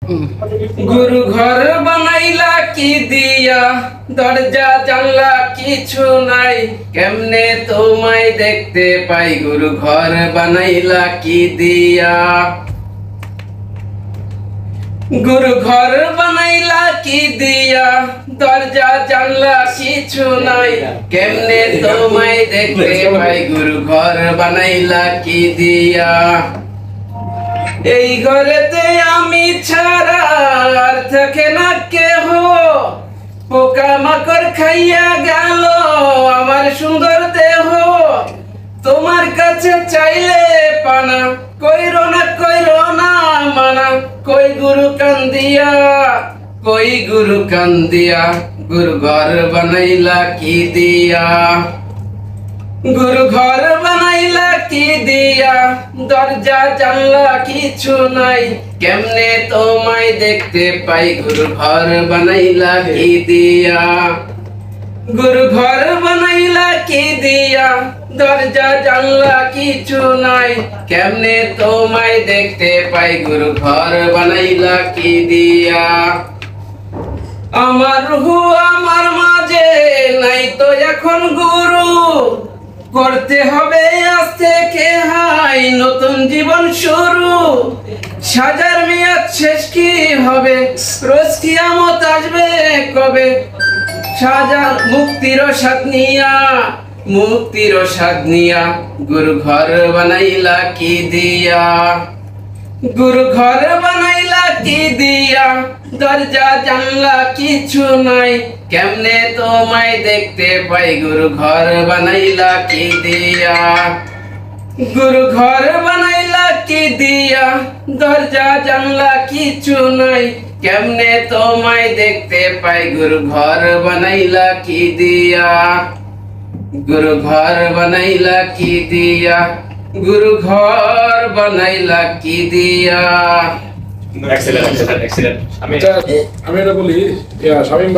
गुरु घर बनाइला की दिया दरजा जानला किछु नाई केमने तुम्हाय देखते पाई गुरु घर बनाइला की दिया गुरु घर बनाइला की दिया दरजा जानला किछु नाई केमने तुम्हाय देखते पाई गुरु घर बनाइला की दिया এই ঘরেতে আমি ছাড়া আর থাকে না কেহ পোকামাকড় খাইয়া গেল আমার সুন্দর দেহ তোমার কাছে চাইলে পানা কইরো না মানা কই গুরু কান্দিয়া গুরু ঘর বানাইলা কি দিয়া गुरु घर बनाइला की दिया दरजा जानला किछु नाई केमने तोमाय देखते पाई गुरु घर बनाइला की दिया गुरु घर बनाइला की दिया दरजा जानला किछु नाई केमने तोमाय देखते पाई गुरु घर बनाइला की दिया আমার রূহ আমার মাঝে নাই তো এখন গুরু করতে হবে আজ থেকে হাই নতুন জীবন শুরু সাজার মেয়াদ শেষ কি হবে রোজ কিয়ামত আসবে কবে সাজার মুক্তির স্বাদ নিয়া গুরু ঘর বানাইলা কি দিয়া गुरु घर बनाइला की दिया दरजा जानला किछु नाई केमने तोमाय देखते पाई गुरु घर बनाइला की दिया गुरु घर बनाइला की दिया दरजा जानला किछु नाई केमने तोमाय देखते पाई गुरु घर बनाइला की दिया गुरु घर बनाइला की दिया गुरु घर बनाइला की दिया। Excellent excellent excellent. আমি এটা বলি শামীম